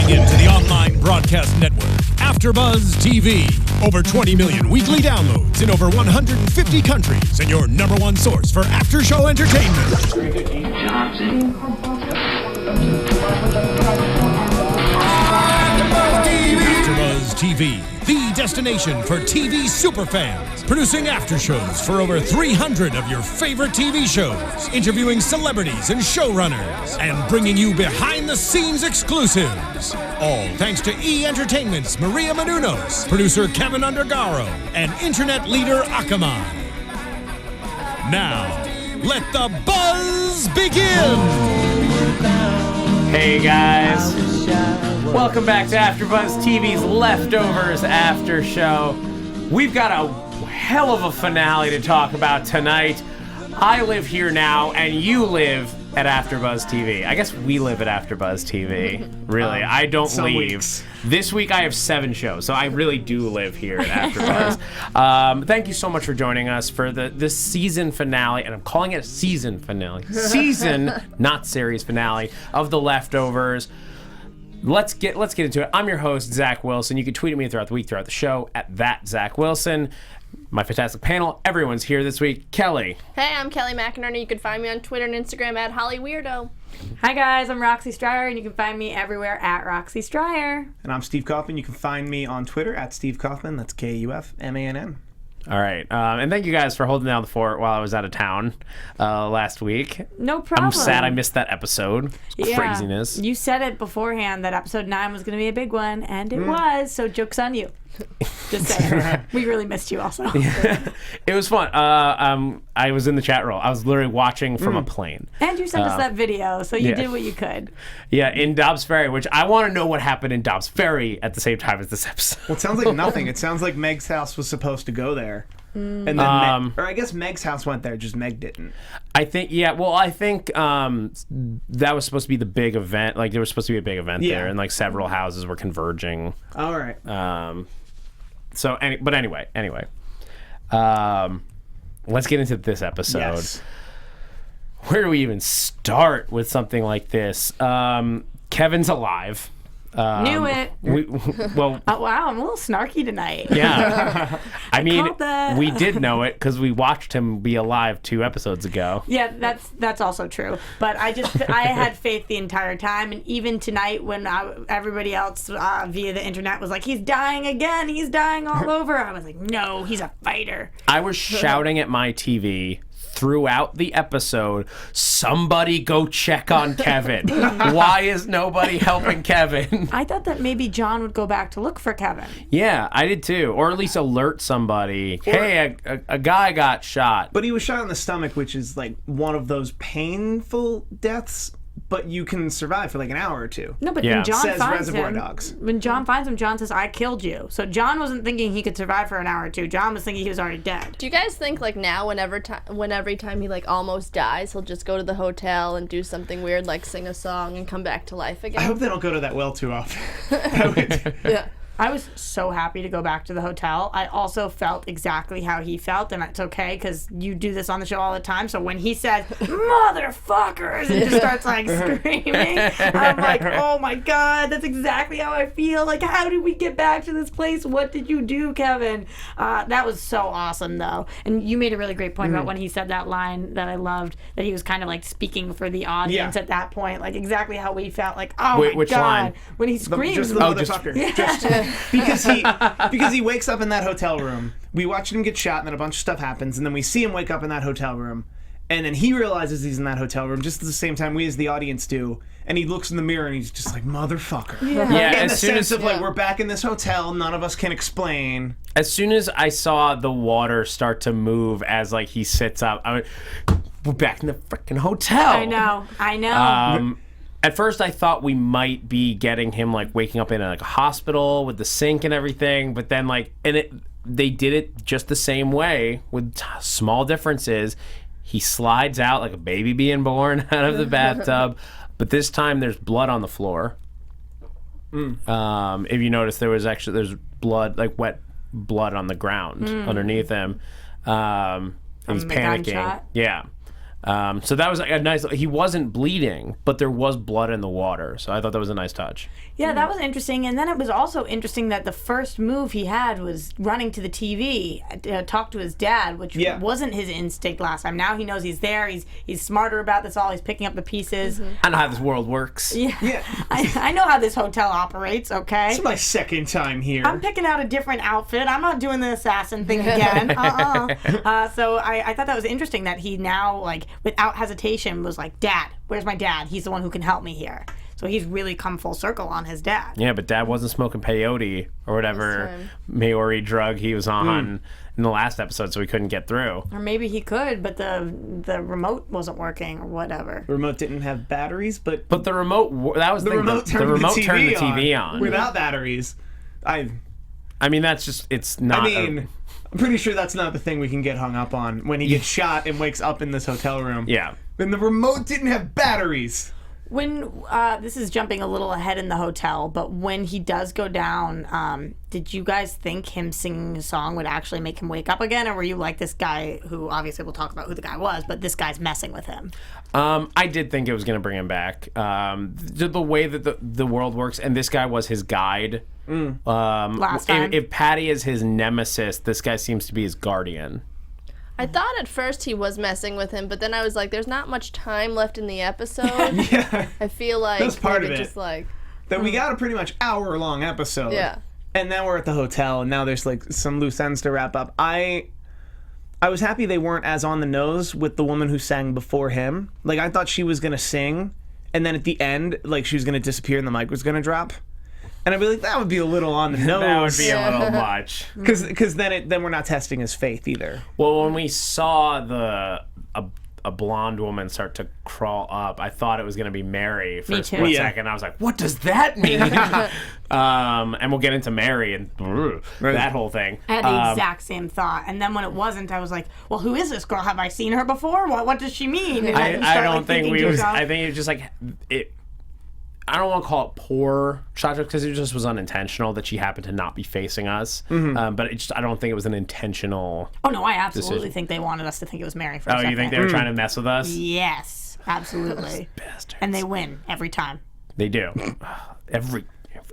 Tuning in to the online broadcast network, AFTERBUZZ TV. Over 20 million weekly downloads in over 150 countries, and your number one source for after-show entertainment. AFTERBUZZ TV, the destination for TV superfans. Producing after shows for over 300 of your favorite TV shows. Interviewing celebrities and showrunners. And bringing you behind-the-scenes exclusives. All thanks to E! Entertainment's Maria Menounos, producer Kevin Undergaro, and internet leader Kaufmann. Now, let the buzz begin! Hey guys, welcome back to AfterBuzz TV's Leftovers After Show. We've got a hell of a finale to talk about tonight. I live here now, and you live at AfterBuzz TV. I guess we live at AfterBuzz TV. Really, I don't leave. Weeks. This week I have 7 shows, so I really do live here at AfterBuzz. Thank you so much for joining us for this season finale, and I'm calling it a season finale. Season, not series finale of The Leftovers. Let's get into it. I'm your host, Zach Wilson. You can tweet at me throughout the week, throughout the show, at @ZachWilson. My fantastic panel, everyone's here this week. Kelly. Hey, I'm Kelly McInerney. You can find me on Twitter and Instagram at HollyWeirdo. Hi guys, I'm Roxy Striar, and you can find me everywhere at Roxy Striar. And I'm Steve Kaufmann. You can find me on Twitter at Steve Kaufmann. That's Kaufmann. All right. And thank you guys for holding down the fort while I was out of town last week. No problem. I'm sad I missed that episode. It's craziness. You said it beforehand that episode 9 was going to be a big one, and it was, so joke's on you. Just saying. We really missed you also. It was fun. I was in the chat room. I was literally watching from a plane. And you sent us that video, so you did what you could. Yeah, in Dobbs Ferry, which I want to know what happened in Dobbs Ferry at the same time as this episode. Well, it sounds like nothing. It sounds like Meg's house was supposed to go there. And then or I guess Meg's house went there, just Meg didn't. I think, that was supposed to be the big event. Like, there was supposed to be a big event there, and like several houses were converging. All right. Anyway, let's get into this episode. Yes. Where do we even start with something like this? Kevin's alive. Knew it. Wow, I'm a little snarky tonight. Yeah. I mean, called that. we did know it because we watched him be alive 2 episodes ago. Yeah, that's also true. But I had faith the entire time, and even tonight when everybody else via the internet was like, he's dying again, he's dying all over, I was like, no, he's a fighter. I was shouting at my TV throughout the episode, somebody go check on Kevin. Why is nobody helping Kevin? I thought that maybe John would go back to look for Kevin. Yeah, I did too. Or at least alert somebody. Hey, a guy got shot. But he was shot in the stomach, which is like one of those painful deaths, but you can survive for like an hour or 2. No, but when John Says finds Reservoir him, Dogs. when John finds him, John says, I killed you. So John wasn't thinking he could survive for an hour or 2. John was thinking he was already dead. Do you guys think, like, now, when every time he, like, almost dies, he'll just go to the hotel and do something weird, like sing a song and come back to life again? I hope they don't go to that well too often. Yeah. I was so happy to go back to the hotel. I also felt exactly how he felt, and it's okay because you do this on the show all the time. So when he said, motherfuckers, and just starts like screaming, I'm like, oh my God, that's exactly how I feel. Like, how did we get back to this place? What did you do, Kevin? That was so awesome, though. And you made a really great point about when he said that line that I loved, that he was kind of like speaking for the audience at that point, like exactly how we felt. Like, oh my which God, line? When he screams. Just the motherfucker. Because he wakes up in that hotel room. We watch him get shot, and then a bunch of stuff happens, and then we see him wake up in that hotel room, and then he realizes he's in that hotel room just at the same time we as the audience do, and he looks in the mirror and he's just like, motherfucker. Yeah, in the sense of like, we're back in this hotel, none of us can explain. As soon as I saw the water start to move as like he sits up, I went, we're back in the freaking hotel. I know. At first, I thought we might be getting him like waking up in like a hospital with the sink and everything, but then they did it just the same way with small differences. He slides out like a baby being born out of the bathtub, but this time there's blood on the floor. If you notice, there's blood, like wet blood on the ground underneath him. He's panicking. Gunshot. Yeah. So that was a nice. He wasn't bleeding, but there was blood in the water. So I thought that was a nice touch. Yeah, that was interesting. And then it was also interesting that the first move he had was running to the TV, talk to his dad, which wasn't his instinct last time. Now he knows he's there. He's smarter about this all. He's picking up the pieces. I know how this world works. Yeah. I know how this hotel operates, okay? It's my second time here. I'm picking out a different outfit. I'm not doing the assassin thing again. So I thought that was interesting that he now, like, without hesitation, was like, Dad, where's my dad? He's the one who can help me here. So he's really come full circle on his dad. Yeah, but Dad wasn't smoking peyote or whatever Maori drug he was on in the last episode, so he couldn't get through. Or maybe he could, but the remote wasn't working or whatever. The remote didn't have batteries, but the remote, that was the remote thing. turned The remote the turned the TV TV on. without batteries. I mean, that's just, it's not. I'm pretty sure that's not the thing we can get hung up on when he gets shot and wakes up in this hotel room. Yeah. When the remote didn't have batteries. When this is jumping a little ahead in the hotel, but when he does go down, did you guys think him singing a song would actually make him wake up again, or were you like, this guy, who obviously we'll talk about who the guy was, but this guy's messing with him? I did think it was going to bring him back. The way that the world works, and this guy was his guide. Last time. If Patty is his nemesis, this guy seems to be his guardian. I thought at first he was messing with him, but then I was like, there's not much time left in the episode. Yeah. I feel like That's part of it. just like That we got a pretty much hour-long episode. Yeah. And now we're at the hotel, and now there's like some loose ends to wrap up. I was happy they weren't as on the nose with the woman who sang before him. Like, I thought she was gonna sing, and then at the end, like, she was gonna disappear and the mic was gonna drop. And I'd be like, that would be a little on the nose. That would be a little much. Because then we're not testing his faith either. Well, when we saw a blonde woman start to crawl up, I thought it was going to be Mary for Me a too. split second. I was like, what does that mean? And we'll get into Mary and that whole thing. I had the exact same thought, and then when it wasn't, I was like, well, who is this girl? Have I seen her before? What does she mean? And then you I start, don't like, think thinking we to was. yourself, I think it was just like it. I don't want to call it poor shot because it just was unintentional that she happened to not be facing us. But I don't think it was an intentional. oh no, I absolutely decision. think they wanted us to think it was Mary for a Oh, second. you think they were trying to mess with us? Yes, absolutely. Bastards. And they win every time. They do. Every.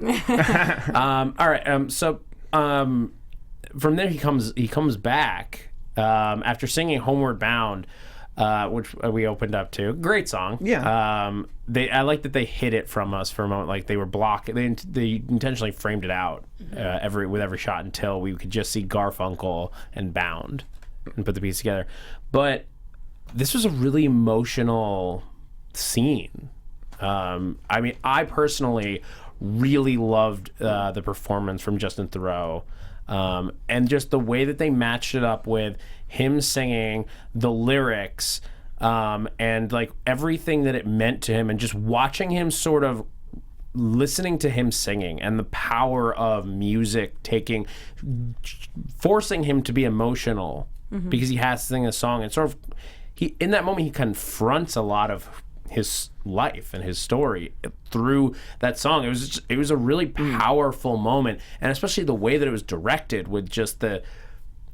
All right. So from there he comes back after singing "Homeward Bound," which we opened up to. Great song. Yeah. I like that they hid it from us for a moment. Like they were blocking. They intentionally framed it out with every shot until we could just see Garfunkel and Bound and put the piece together. But this was a really emotional scene. I mean, I personally really loved the performance from Justin Theroux. And just the way that they matched it up with him singing, the lyrics, and like everything that it meant to him, and just watching him sort of listening to him singing and the power of music forcing him to be emotional because he has to sing a song, and sort of in that moment he confronts a lot of his life and his story through that song. It was a really powerful moment, and especially the way that it was directed with just the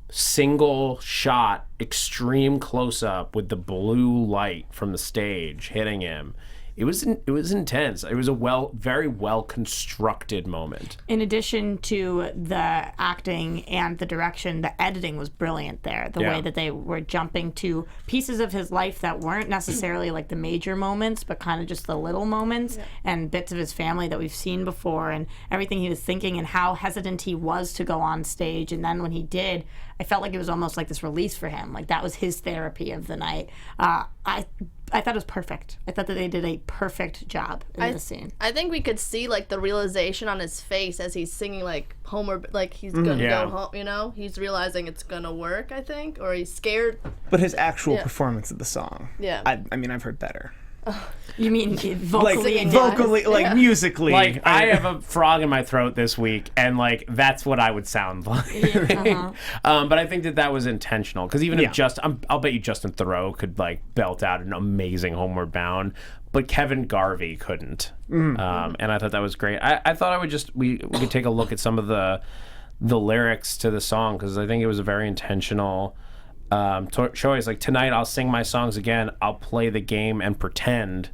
single shot, extreme close up with the blue light from the stage hitting him. It was intense. It was a very well constructed moment. In addition to the acting and the direction, the editing was brilliant there. The way that they were jumping to pieces of his life that weren't necessarily like the major moments, but kind of just the little moments and bits of his family that we've seen before, and everything he was thinking and how hesitant he was to go on stage. And then when he did, I felt like it was almost like this release for him. Like that was his therapy of the night. I thought it was perfect. I thought that they did a perfect job in this scene. I think we could see like the realization on his face as he's singing like Homer, like he's gonna go home. You know, he's realizing it's gonna work. I think, or he's scared. But his actual performance of the song. Yeah. I mean, I've heard better. You mean vocally? Like musically. Like I have a frog in my throat this week, and like that's what I would sound like. But I think that was intentional, because even if I'll bet you Justin Theroux could like belt out an amazing Homeward Bound, but Kevin Garvey couldn't. And I thought that was great. I thought we could take a look at some of the lyrics to the song, because I think it was a very intentional choice. Like, tonight I'll sing my songs again. I'll play the game and pretend.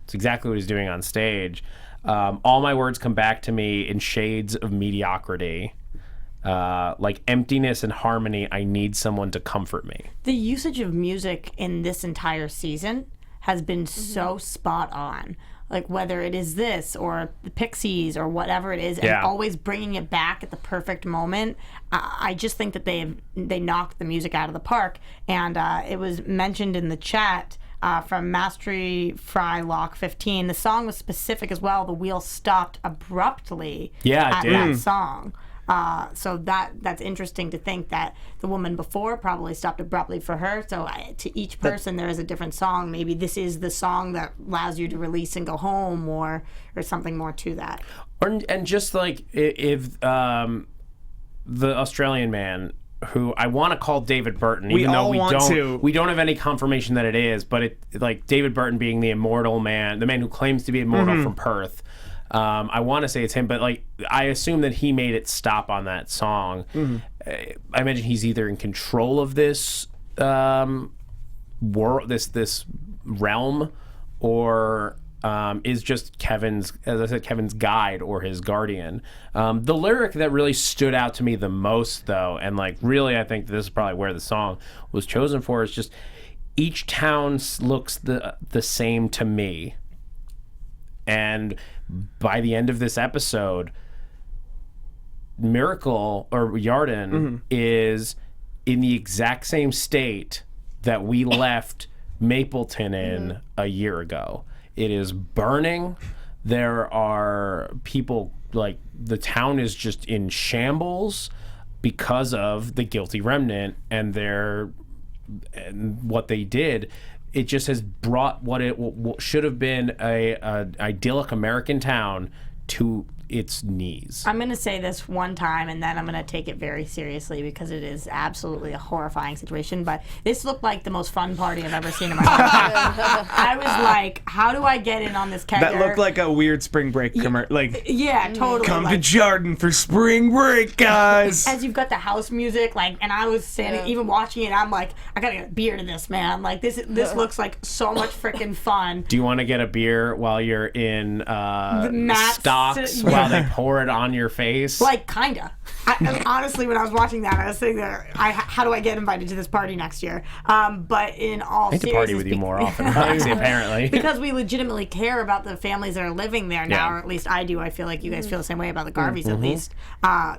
It's exactly what he's doing on stage. All my words come back to me in shades of mediocrity. Like emptiness and harmony, I need someone to comfort me. The usage of music in this entire season has been so spot on. Like, whether it is this or the Pixies or whatever it is, and always bringing it back at the perfect moment. I just think that they knocked the music out of the park. And it was mentioned in the chat from Mastery Fry Lock 15. The song was specific as well. The wheel stopped abruptly at that song. So that's interesting to think that the woman before probably stopped abruptly for her. So to each person, there is a different song. Maybe this is the song that allows you to release and go home, or something more to that. And just like if the Australian man, who I want to call David Burton, even though we don't have any confirmation that it is, but it, like, David Burton being the immortal man, the man who claims to be immortal from Perth. I want to say it's him, but like, I assume that he made it stop on that song. I imagine he's either in control of this world, this realm, or is just Kevin's guide or his guardian. The lyric that really stood out to me the most, though, and like really, I think this is probably where the song was chosen for, is just, each town looks the same to me. And by the end of this episode, Miracle, or Yarden, is in the exact same state that we left Mapleton in a year ago. It is burning. There are people, like, the town is just in shambles because of the guilty remnant and what they did. It just has brought what should have been a idyllic American town to its knees. I'm going to say this one time, and then I'm going to take it very seriously, because it is absolutely a horrifying situation. But this looked like the most fun party I've ever seen in my life. I was like, how do I get in on this kegger? That looked like a weird spring break commercial. Like, yeah, totally. Come to Jordan for spring break, guys. As you've got the house music, like, and I was standing, even watching it, I'm like, I gotta get a beer to this, man. Like, this looks like so much freaking fun. Do you want to get a beer while you're in stocks? Yeah. While they pour it on your face? Like, kinda. Honestly, when I was watching that, I was thinking, how do I get invited to this party next year? But in all seriousness... I need to party with you more often, Roxy, apparently. Because we legitimately care about the families that are living there now, or at least I do. I feel like you guys feel the same way about the Garveys, at least.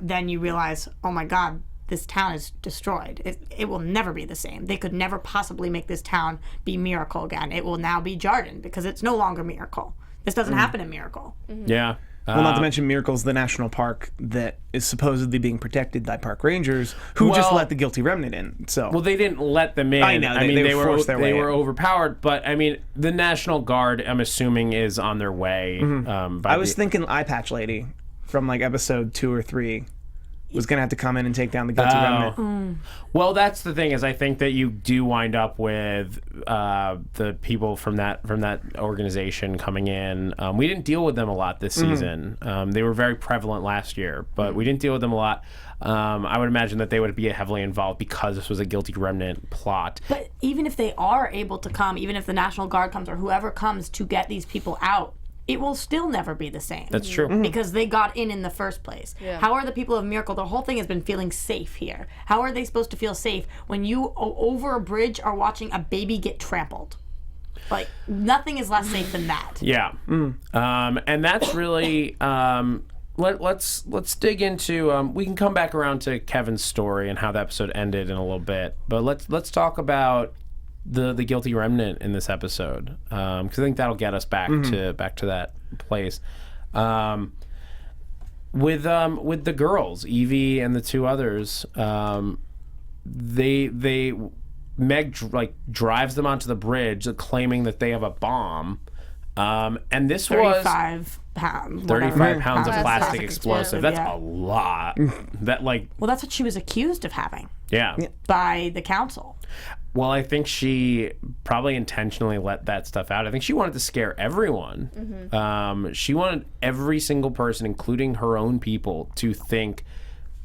Then you realize, oh my God, this town is destroyed. It will never be the same. They could never possibly make this town be Miracle again. It will now be Jordan, because it's no longer Miracle. This doesn't happen in Miracle. Yeah. Well, not to mention Miracle's the national park that is supposedly being protected by park rangers who just let the guilty remnant in. So, well, they didn't let them in. I know. They were overpowered. But I mean, the National Guard, I'm assuming, is on their way. I was thinking Eye Patch Lady from like episode 2 or 3 was going to have to come in and take down the guilty remnant. Well, that's the thing, is I think that you do wind up with the people from that organization coming in. We didn't deal with them a lot this season. They were very prevalent last year, but we didn't deal with them a lot. I would imagine that they would be heavily involved because this was a guilty remnant plot. But even if they are able to come, even if the National Guard comes or whoever comes to get these people out, it will still never be the same. That's true. Because they got in the first place. Yeah. How are the people of Miracle, the whole thing has been feeling safe here. How are they supposed to feel safe when you, over a bridge, are watching a baby get trampled? Like, nothing is less safe than that. Yeah. And that's really... Let's dig into... we can come back around to Kevin's story and how the episode ended in a little bit. But let's talk about the guilty remnant in this episode, because I think that'll get us back to that place. With the girls, Evie and the two others, Meg drives them onto the bridge, claiming that they have a bomb. And this 35 pounds. 35 pounds of plastic explosive. That's a lot. Well, that's what she was accused of having. Yeah. By the council. Well, I think she probably intentionally let that stuff out. I think she wanted to scare everyone. She wanted every single person, including her own people, to think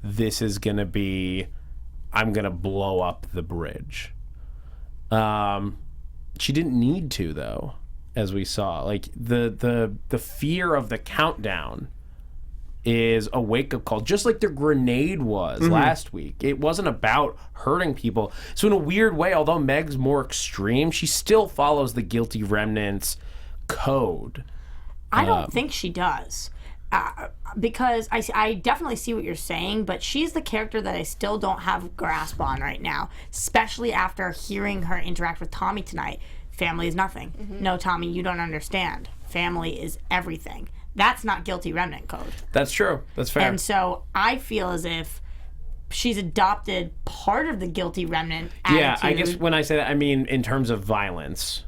this is going to be I'm gonna blow up the bridge. She didn't need to, though, as we saw. Like the fear of the countdown is a wake-up call, just like the grenade was last week. It wasn't about hurting people. So in a weird way, although Meg's more extreme, she still follows the guilty remnants code. I don't think she does. Because I definitely see what you're saying, but she's the character that I still don't have a grasp on right now, especially after hearing her interact with Tommy tonight. Family is nothing. No, Tommy, you don't understand. Family is everything. That's not guilty remnant code. That's true. That's fair. And so I feel as if she's adopted part of the guilty remnant attitude. Yeah, I guess when I say that, I mean in terms of violence.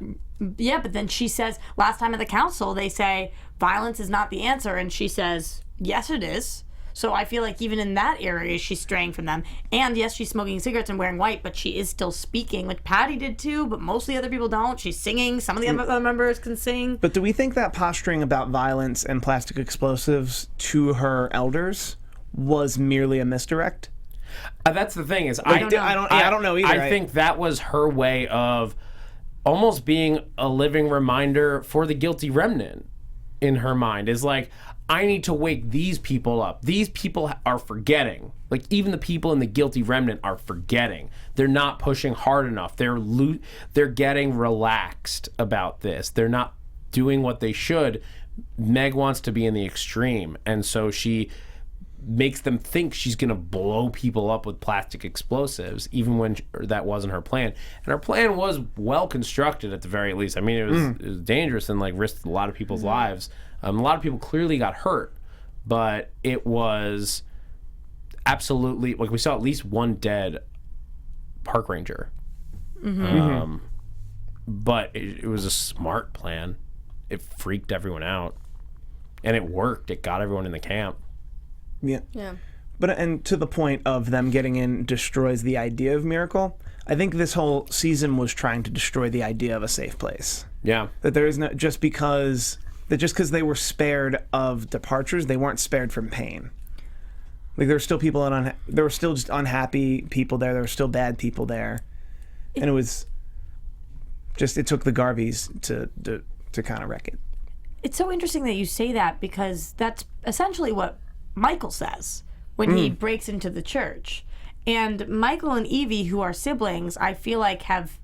Yeah, but then she says, last time at the council, they say, violence is not the answer. And she says, yes, it is. So I feel like even in that area, she's straying from them. And yes, she's smoking cigarettes and wearing white, but she is still speaking, which Patty did too, but most of the other people don't. She's singing. Some of the other members can sing. But do we think that posturing about violence and plastic explosives to her elders was merely a misdirect? That's the thing is, I don't know either. I think that was her way of almost being a living reminder for the guilty remnant in her mind. Is like, I need to wake these people up. These people are forgetting. Like, even the people in the guilty remnant are forgetting. They're not pushing hard enough. They're getting relaxed about this. They're not doing what they should. Meg wants to be in the extreme, and so she makes them think she's going to blow people up with plastic explosives, even when that wasn't her plan. And her plan was well constructed at the very least. I mean, it was dangerous and like risked a lot of people's lives. A lot of people clearly got hurt, but it was absolutely, like, we saw at least one dead park ranger. But it was a smart plan. It freaked everyone out, and it worked. It got everyone in the camp. Yeah. But and to the point of them getting in destroys the idea of Miracle. I think this whole season was trying to destroy the idea of a safe place. Yeah. That there is no just because they were spared of departures, they weren't spared from pain. Like, there were still people there were still just unhappy people there. There were still bad people there, and it was just, it took the Garveys to kind of wreck it. It's so interesting that you say that, because that's essentially what Michael says when he breaks into the church. And Michael and Evie, who are siblings, I feel like have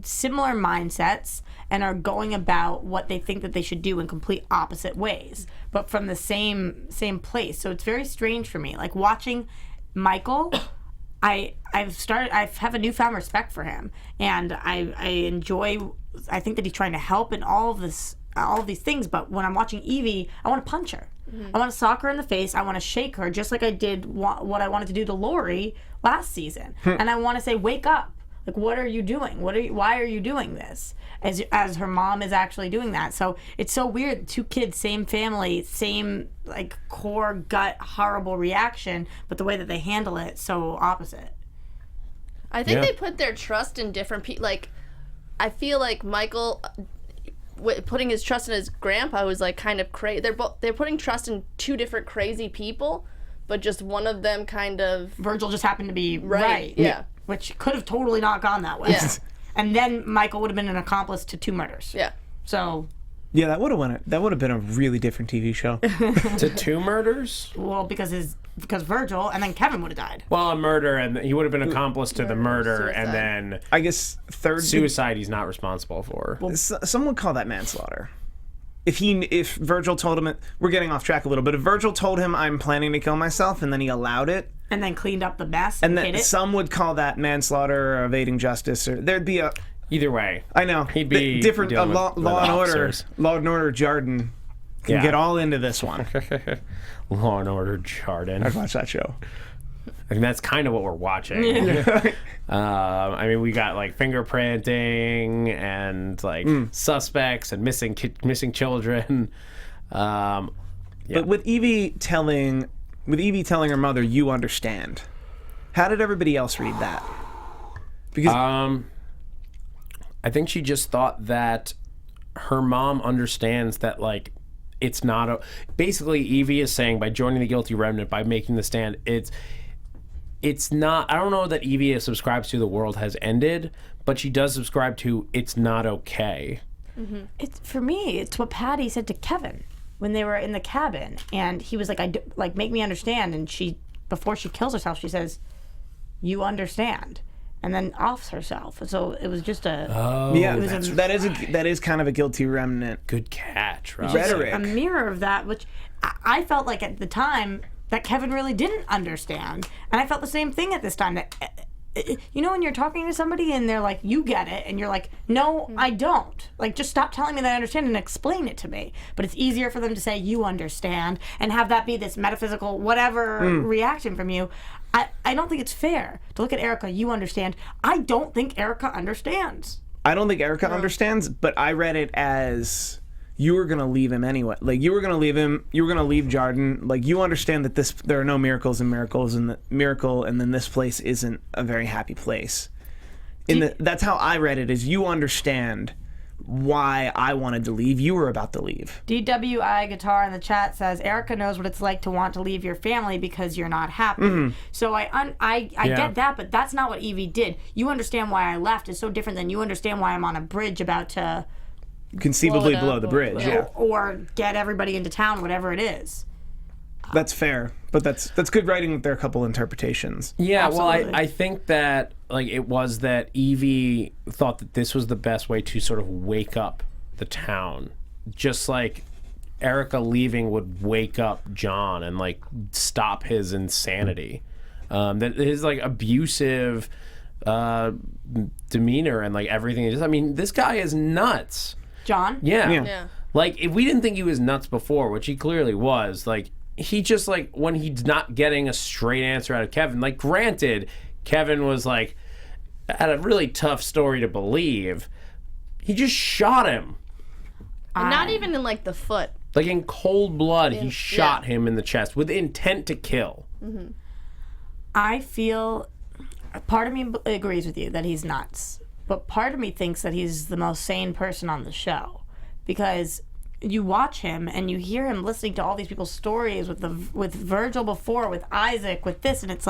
similar mindsets and are going about what they think that they should do in complete opposite ways, but from the same place. So it's very strange for me. Like, watching Michael, I have a newfound respect for him, and I enjoy. I think that he's trying to help in all of these things. But when I'm watching Evie, I want to punch her. I want to sock her in the face. I want to shake her, just like I did what I wanted to do to Lori last season. And I want to say, wake up. Like, what are you doing? Why are you doing this? As her mom is actually doing that. So it's so weird. 2 kids, same family, same like core gut horrible reaction, but the way that they handle it, so opposite. I think they put their trust in different people. Like, I feel like Michael putting his trust in his grandpa was like kind of crazy. They're putting trust in 2 different crazy people, but just one of them kind of. Virgil just happened to be right. Yeah. Which could have totally not gone that way. Yeah. And then Michael would have been an accomplice to 2 murders. Yeah. So. Yeah, that would have been a really different TV show. To 2 murders? Well, because Virgil, and then Kevin would have died. Well, a murder, and he would have been accomplice to the murder, suicide. and then I guess third suicide he's not responsible for. Some would call that manslaughter. If Virgil told him, we're getting off track a little, but if Virgil told him, I'm planning to kill myself, and then he allowed it, and then cleaned up the mess, and hid then it. some would call that manslaughter or evading justice, or there'd be a. Either way, I know he'd be different. dealing Law and Order. Jarden can get all into this one. Law and Order Jarden. I've watched that show. I mean, that's kind of what we're watching. I mean, we got like fingerprinting and like suspects and missing children. But with Evie telling her mother, "You understand." How did everybody else read that? Because I think she just thought that her mom understands that, like, it's not basically Evie is saying, by joining the guilty remnant, by making the stand, it's not. I don't know that Evie subscribes to the world has ended, but she does subscribe to it's not okay. It's for me. It's what Patty said to Kevin when they were in the cabin, and he was like, like make me understand." And she, before she kills herself, she says, "You understand," and then offs herself. So it was just a that is kind of a guilty remnant. Good catch, right? Rhetoric. a mirror of that, which I felt like at the time that Kevin really didn't understand, and I felt the same thing at this time. That you know, when you're talking to somebody and they're like, "You get it," and you're like, "No, I don't." Like, just stop telling me that I understand and explain it to me. But it's easier for them to say, "You understand," and have that be this metaphysical whatever reaction from you. I don't think it's fair to look at Erica. You understand. I don't think Erica understands. I don't think Erica understands, but I read it as you were gonna leave him anyway. Like, you were gonna leave him. You were gonna leave Jarden. Like, you understand that there are no miracles, and then this place isn't a very happy place. That's how I read it. Is you understand why I wanted to leave. You were about to leave. DWI Guitar in the chat says Erica knows what it's like to want to leave your family because you're not happy. So I get that, but that's not what Evie did. You understand why I left is so different than you understand why I'm on a bridge about to Conceivably below the bridge, or get everybody into town, whatever it is. That's fair, but that's good writing with their couple interpretations. Yeah, Absolutely. well, I think that it was that Evie thought that this was the best way to sort of wake up the town, just like Erica leaving would wake up John and stop his insanity, that his abusive demeanor and everything. I mean, this guy is nuts. John? Yeah. If we didn't think he was nuts before, which he clearly was, he just when he's not getting a straight answer out of Kevin, granted, Kevin was had a really tough story to believe. He just shot him. And not even in the foot. In cold blood, he shot him in the chest with intent to kill. I feel, part of me agrees with you that he's nuts, but part of me thinks that he's the most sane person on the show, because you watch him and you hear him listening to all these people's stories with Virgil before, with Isaac, with this, and it's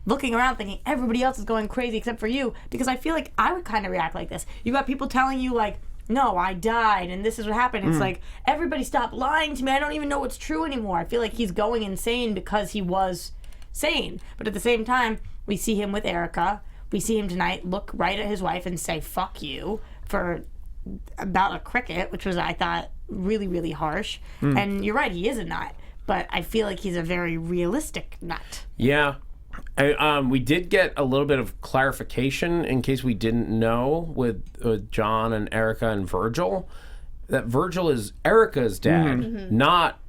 looking around thinking everybody else is going crazy except for you, because I feel like I would kind of react like this. You got people telling you no, I died and this is what happened. It's everybody stop lying to me. I don't even know what's true anymore. I feel like he's going insane because he was sane. But at the same time, we see him with Erica. We see him tonight look right at his wife and say, "Fuck you," for about a cricket, which was, I thought, really, really harsh. And you're right, he is a nut. But I feel like he's a very realistic nut. Yeah. We did get a little bit of clarification, in case we didn't know, with John and Erica and Virgil, that Virgil is Erica's dad, not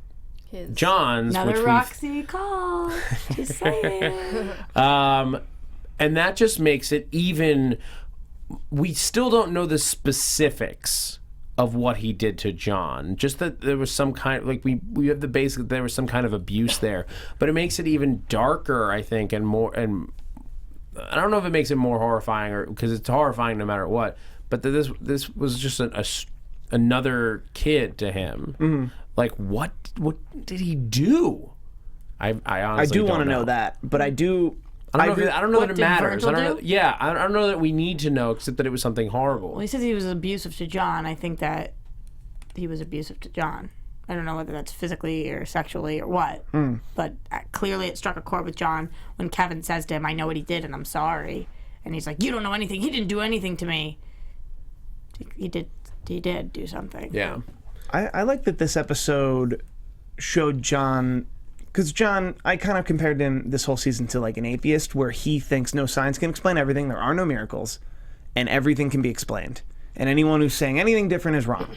His. John's. Another Roxy call. Just saying. And that just makes it even. We still don't know the specifics of what he did to John. Just that there was some kind, we have the basic, there was some kind of abuse there, but it makes it even darker, I think, and more. And I don't know if it makes it more horrifying, or because it's horrifying no matter what. But this was just another kid to him. What did he do? I honestly do want to know that, but I do. I don't know that it matters. Virgil I don't know that we need to know, except that it was something horrible. Well, he says he was abusive to John. I think that he was abusive to John. I don't know whether that's physically or sexually or what, but clearly it struck a chord with John when Kevin says to him, "I know what he did and I'm sorry." And he's like, "You don't know anything. He didn't do anything to me." He did do something. Yeah. I like that this episode showed John, because John, I kind of compared him this whole season to an atheist, where he thinks no science can explain everything, there are no miracles, and everything can be explained. And anyone who's saying anything different is wrong,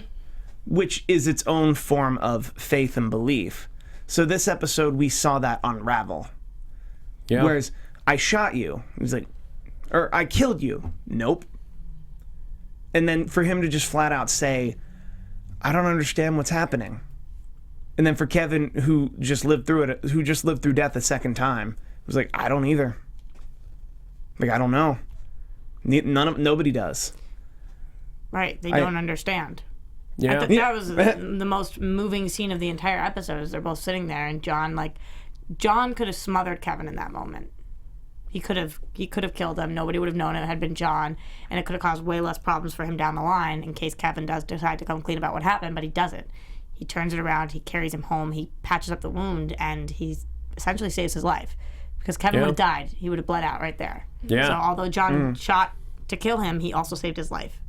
which is its own form of faith and belief. So this episode, we saw that unravel. Yeah. Whereas, "I shot you," he was or "I killed you." Nope. And then for him to just flat out say, "I don't understand what's happening." And then for Kevin, who just lived through death a second time, was "I don't either. I don't know. Nobody does." Right, they don't understand. Yeah. I thought that was the most moving scene of the entire episode, is they're both sitting there, and John could have smothered Kevin in that moment. He could have killed him. Nobody would have known it had been John, and it could have caused way less problems for him down the line in case Kevin does decide to come clean about what happened, but he doesn't. He turns it around, he carries him home, he patches up the wound, and he essentially saves his life. Because Kevin would have died. He would have bled out right there. Yeah. So although John shot to kill him, he also saved his life.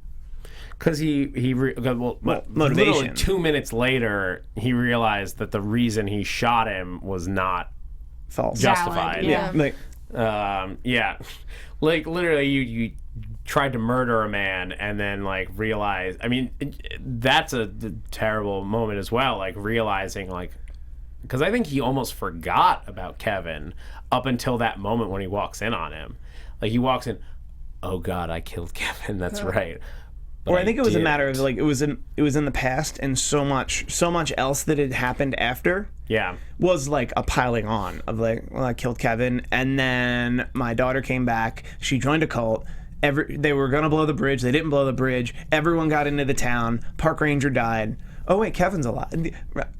Because literally motivation. 2 minutes later, he realized that the reason he shot him was not False. justified. Valid, Like, Like literally, you tried to murder a man and then like realize. I mean, that's a terrible moment as well. Like realizing like, because I think he almost forgot about Kevin up until that moment when he walks in on him. Like he walks in, oh God, I killed Kevin. That's right. But or I think it was a didn't. matter of like it was in the past, and so much else that had happened after. Yeah. Was like a piling on of like, well, I killed Kevin, and then my daughter came back. She joined a cult. They were gonna blow the bridge. They didn't blow the bridge. Everyone got into the town. Park ranger died. Oh wait, Kevin's alive.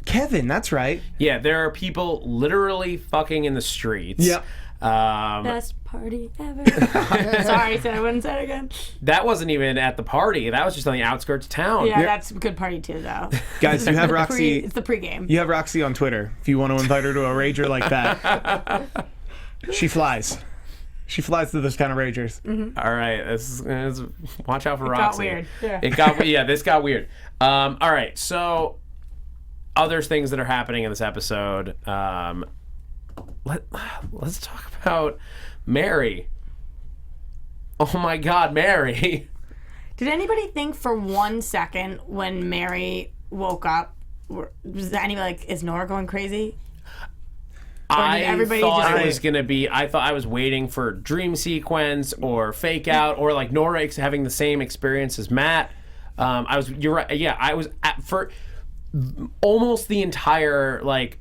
Kevin, that's right. Yeah, there are people literally fucking in the streets. Yep. Best party ever. Sorry, I wouldn't say it again. That wasn't even at the party. That was just on the outskirts of town. Yeah, that's a good party too, though. Guys, you have Roxy. It's the pregame. You have Roxy on Twitter if you want to invite her to a rager like that. She flies. She flies to those kind of ragers. Mm-hmm. All right, this is watch out for Roxy. Got weird. Yeah. This got weird. All right, so other things that are happening in this episode. Let's talk about Mary. Oh my God, Mary. Did anybody think for 1 second when Mary woke up, was anybody like, is Nora going crazy? I thought I was waiting for dream sequence or fake out or like Nora having the same experience as Matt. You're right. Yeah, I was for almost the entire like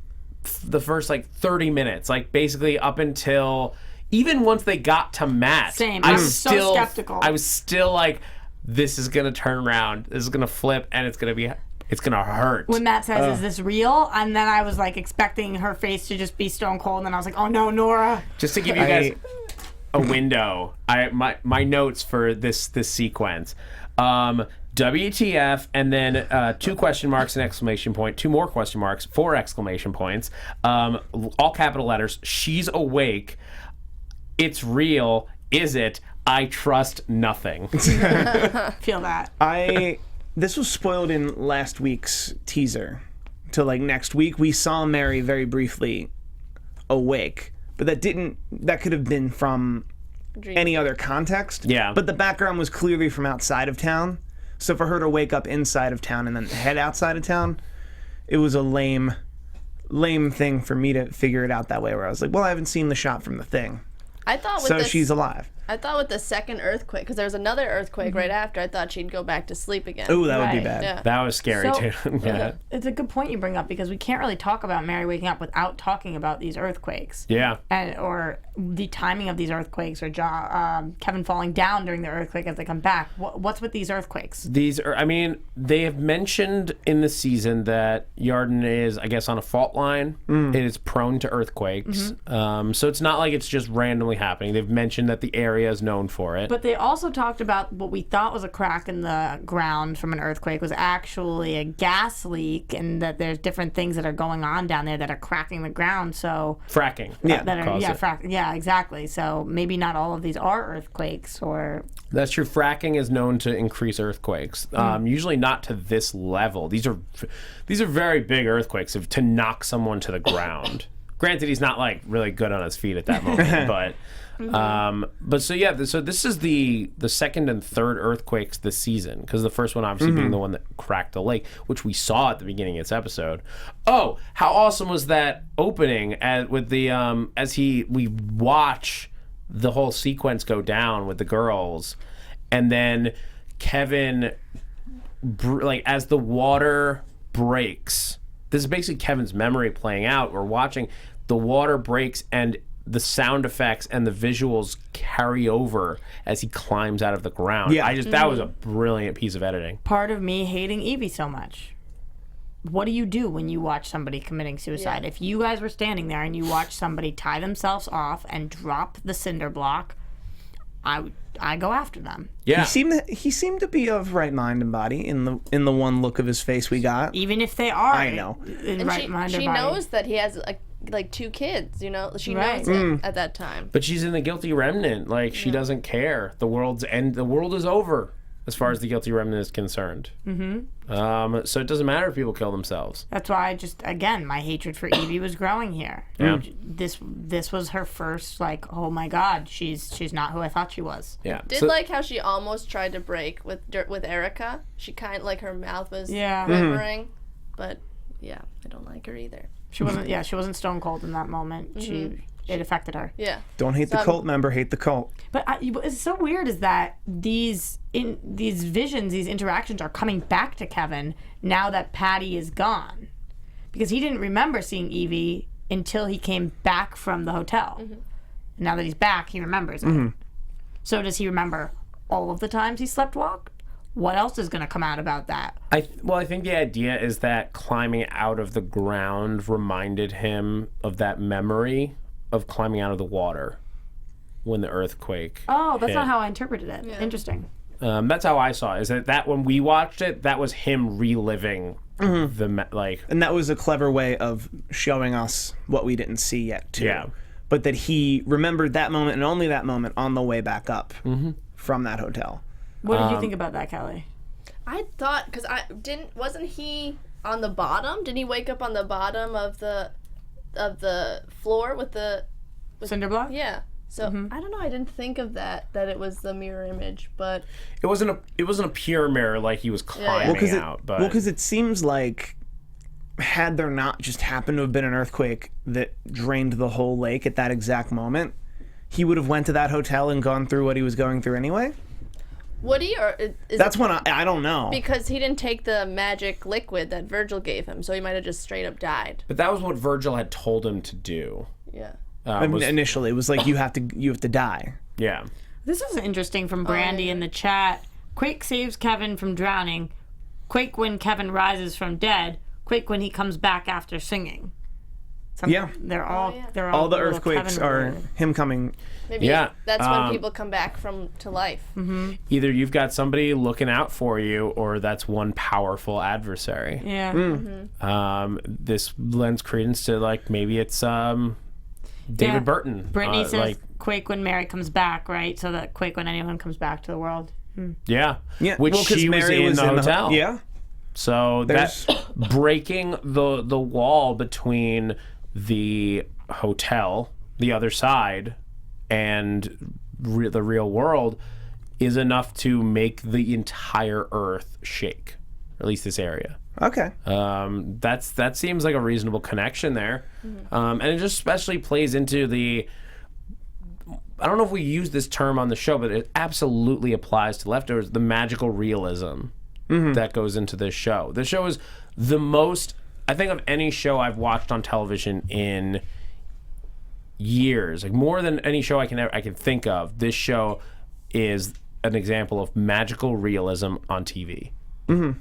the first like 30 minutes, like basically up until even once they got to Matt. Same. I was so skeptical. I was still like, this is gonna turn around. This is gonna flip, and it's gonna hurt. When Matt says, is this real? And then I was like expecting her face to just be stone cold, and then I was like, oh no, Nora. Just to give you guys a window, my notes for this sequence. WTF, and then 2 question marks, an exclamation point, 2 more question marks, 4 exclamation points, all capital letters. She's awake. It's real. Is it? I trust nothing. Feel that. This was spoiled in last week's teaser. To like next week, we saw Mary very briefly awake, but that could have been from any other context. Yeah. But the background was clearly from outside of town. So for her to wake up inside of town and then head outside of town, it was a lame thing for me to figure it out that way, where I was like, well, I haven't seen the shot from the thing. I thought she's alive. I thought with the second earthquake, because there was another earthquake right after, I thought she'd go back to sleep again. Oh, that would be Right. bad. Yeah. That was scary So- too. Yeah. It's a good point you bring up because we can't really talk about Mary waking up without talking about these earthquakes. Yeah. Or the timing of these earthquakes, or Kevin falling down during the earthquake as they come back. What's with these earthquakes? These are, I mean, they have mentioned in the season that Yarden is, I guess, on a fault line. It is prone to earthquakes. So it's not like it's just randomly happening. They've mentioned that the area is known for it. But they also talked about what we thought was a crack in the ground from an earthquake was actually a gas leak, and that there's different things that are going on down there that are cracking the ground. So Fracking. Yeah, exactly. So maybe not all of these are earthquakes, or That's true. Fracking is known to increase earthquakes. Usually not to this level. These are very big earthquakes to knock someone to the ground. Granted, he's not like really good on his feet at that moment, but so this is the second and third earthquakes this season, because the first one obviously being the one that cracked the lake, which we saw at the beginning of this episode. Oh, how awesome was that opening with the we watch the whole sequence go down with the girls, and then Kevin as the water breaks. This is basically Kevin's memory playing out. We're watching the water breaks, and the sound effects and the visuals carry over as he climbs out of the ground. Yeah. That was a brilliant piece of editing. part of me hating Evie so much. what do you do when you watch somebody committing suicide? Yeah. If you guys were standing there and you watch somebody tie themselves off and drop the cinder block, I go after them. Yeah. He seemed to be of right mind and body in the one look of his face we got. Even if they are I know. in And right mind or she body. knows that he has like 2 kids, you know? She Right. knows it at that time. But she's in the guilty remnant. Like, she doesn't care. The world is over as far as the guilty remnant is concerned. So it doesn't matter if people kill themselves. That's why again, my hatred for Evie was growing here. Yeah. This was her first, like, oh my God, she's not who I thought she was. Yeah. Did like how she almost tried to break with Erica. She kind of like her mouth was quivering, but yeah, I don't like her either. She wasn't. Yeah, she wasn't stone cold in that moment. It affected her. Yeah. Don't hate the cult member, hate the cult. But it's so weird is that these visions, these interactions are coming back to Kevin now that Patty is gone, because he didn't remember seeing Evie until he came back from the hotel. Now that he's back, he remembers it. So does he remember all of the times he sleptwalked? What else is going to come out about that? I think the idea is that climbing out of the ground reminded him of that memory of climbing out of the water when the earthquake. Oh, that's hit. not how I interpreted it. Interesting. That's how I saw it. Is that when we watched it, that was him reliving And that was a clever way of showing us what we didn't see yet, too. Yeah. But that he remembered that moment and only that moment on the way back up from that hotel. What did you think about that, Kelly? I thought wasn't he on the bottom? Didn't he wake up on the bottom of the floor with the Cinder block? Yeah. So I don't know. I didn't think of that it was the mirror image, but it wasn't a pure mirror like he was climbing out. But because it seems like had there not just happened to have been an earthquake that drained the whole lake at that exact moment, he would have went to that hotel and gone through what he was going through anyway. Would he, or is That's it when I don't know. because he didn't take the magic liquid that Virgil gave him, so he might have just straight up died. But that was what Virgil had told him to do. Yeah. Initially, it was like you have to die. Yeah. This is interesting from Brandy in the chat. Quake saves Kevin from drowning. Quake when Kevin rises from dead. Quake when he comes back after singing. Yeah. They're all All the little earthquakes Kevin are related. him coming. Maybe Yeah, that's when people come back to life. Either you've got somebody looking out for you, or that's one powerful adversary. Yeah. This lends credence to like maybe it's David Burton. Brittany says like, Quake when Mary comes back, right? So that Quake when anyone comes back to the world. yeah, Yeah. which 'cause she was Mary in the hotel. Yeah. So There's- that breaking the wall between the hotel, the other side, and the real world is enough to make the entire Earth shake, or at least this area. Okay. That seems like a reasonable connection there, and it just especially plays into the. I don't know if we use this term on the show, but it absolutely applies to Leftovers. The magical realism that goes into this show. This show is the most, I think, of any show I've watched on television in years. Like more than any show I can think of. This show is an example of magical realism on TV. In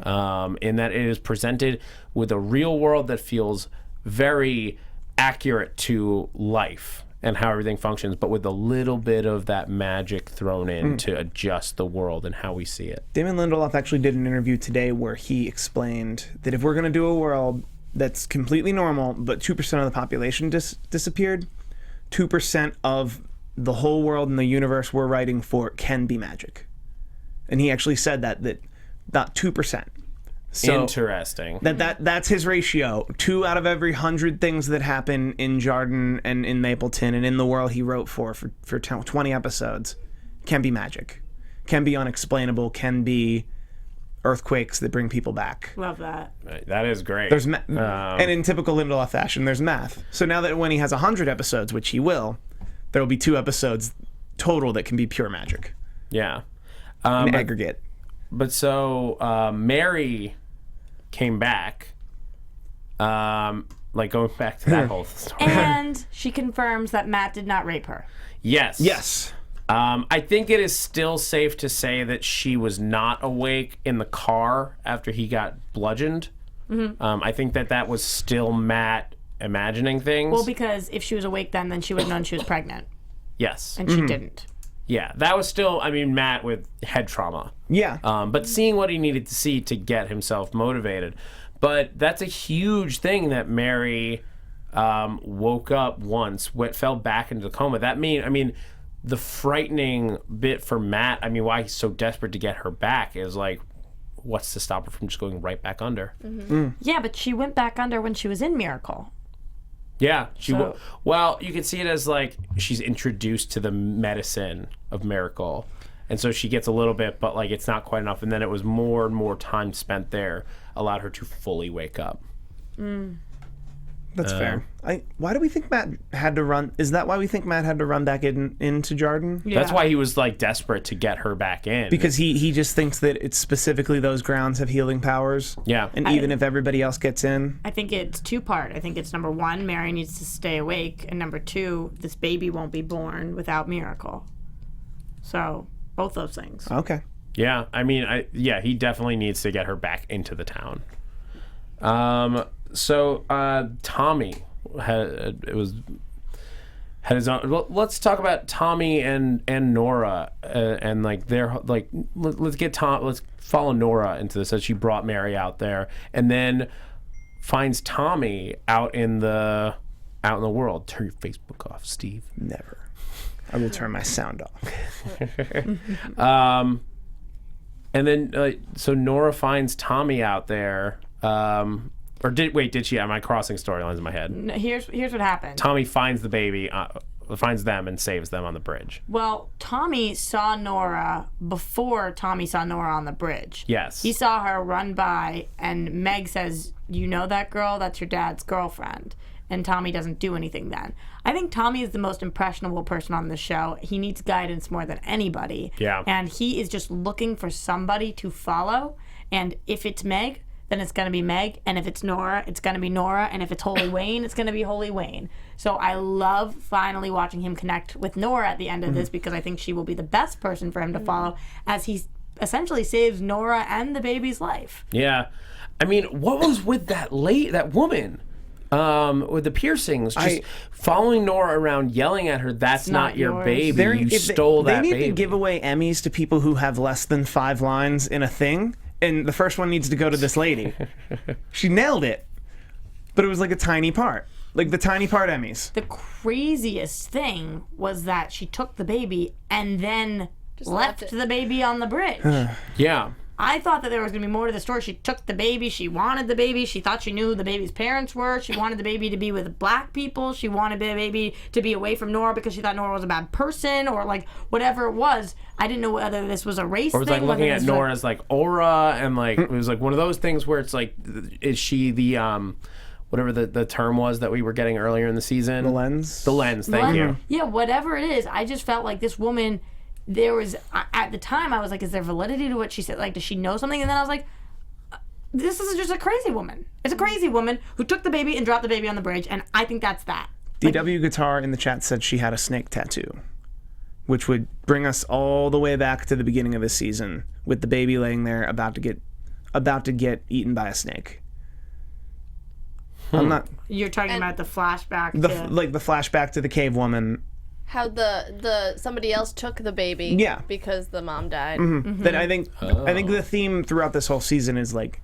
that it is presented with a real world that feels very accurate to life and how everything functions, but with a little bit of that magic thrown in to adjust the world and how we see it. Damon Lindelof actually did an interview today where he explained that if we're going to do a world that's completely normal, but 2% of the population disappeared, 2% of the whole world and the universe we're writing for can be magic. And he actually said that about 2%. So Interesting. that's his ratio. 2 out of every 100 things that happen in Jarden and in Mapleton and in the world he wrote for 20 episodes can be magic, can be unexplainable, can be earthquakes that bring people back. Love that. Right, that is great. There's and in typical Lindelof fashion, there's math. So now that when he has 100 episodes, which he will, there will be 2 episodes total that can be pure magic yeah. in aggregate. But so Mary came back, like going back to that whole story. And she confirms that Matt did not rape her. Yes. Yes. I think it is still safe to say that she was not awake in the car after he got bludgeoned. I think that was still Matt imagining things. Well, because if she was awake then she would have known she was pregnant, yes. and she didn't. Yeah, that was still, Matt with head trauma. Yeah. But seeing what he needed to see to get himself motivated. But that's a huge thing that Mary woke up once, fell back into the coma. The frightening bit for Matt, why he's so desperate to get her back is like, what's to stop her from just going right back under? Yeah, but she went back under when she was in Miracle. Yeah, well, you can see it as like she's introduced to the medicine of Miracle, and so she gets a little bit, but like it's not quite enough. And then it was more and more time spent there allowed her to fully wake up. That's fair. Why do we think Matt had to run? Is that why we think Matt had to run back into Jarden? Yeah. That's why he was like desperate to get her back in. Because he just thinks that it's specifically those grounds have healing powers. Yeah. And even if everybody else gets in. I think it's two-part. I think it's number one, Mary needs to stay awake, and number two, this baby won't be born without Miracle. So both those things. Okay. Yeah, he definitely needs to get her back into the town. So Tommy had his own. Well, let's talk about Tommy and Nora and like their like. Let's follow Nora into this as she brought Mary out there, and then finds Tommy out in the world. Turn your Facebook off, Steve. Never. I will turn my sound off. And then so Nora finds Tommy out there. Did she? Am I crossing storylines in my head? No, here's what happened. Tommy finds the baby, finds them, and saves them on the bridge. Well, Tommy saw Nora before Tommy saw Nora on the bridge. Yes. He saw her run by, and Meg says, "You know that girl? That's your dad's girlfriend." And Tommy doesn't do anything then. I think Tommy is the most impressionable person on the show. He needs guidance more than anybody. Yeah. And he is just looking for somebody to follow. And if it's Meg, then it's going to be Meg. And if it's Nora, it's going to be Nora. And if it's Holy Wayne, it's going to be Holy Wayne. So I love finally watching him connect with Nora at the end of this, because I think she will be the best person for him to follow as he essentially saves Nora and the baby's life. Yeah. What was with that woman? With the piercings, just following Nora around, yelling at her, "That's not your yours." baby. You stole that baby." They need to give away Emmys to people who have less than 5 lines in a thing, and the first one needs to go to this lady. She nailed it, but it was like a tiny part, like the tiny part Emmys. The craziest thing was that she took the baby and then left the baby on the bridge. Yeah. I thought that there was going to be more to the story. She took the baby. She wanted the baby. She thought she knew who the baby's parents were. She wanted the baby to be with black people. She wanted the baby to be away from Nora because she thought Nora was a bad person, or like whatever it was. I didn't know whether this was a race thing. Or it was like looking at Nora's like aura, and like it was like one of those things where it's like, is she the whatever the term was that we were getting earlier in the season? The lens. The lens. Thank you. Yeah, whatever it is. I just felt like this woman. There was, at the time, I was like, is there validity to what she said? Like, does she know something? And then I was like, this is just a crazy woman. It's a crazy woman who took the baby and dropped the baby on the bridge, and I think that's that. DW Guitar in the chat said she had a snake tattoo, which would bring us all the way back to the beginning of the season with the baby laying there about to get eaten by a snake. I'm not. You're talking about the flashback. The flashback to the cave woman. How the somebody else took the baby. Yeah. Because the mom died. That I think the theme throughout this whole season is like,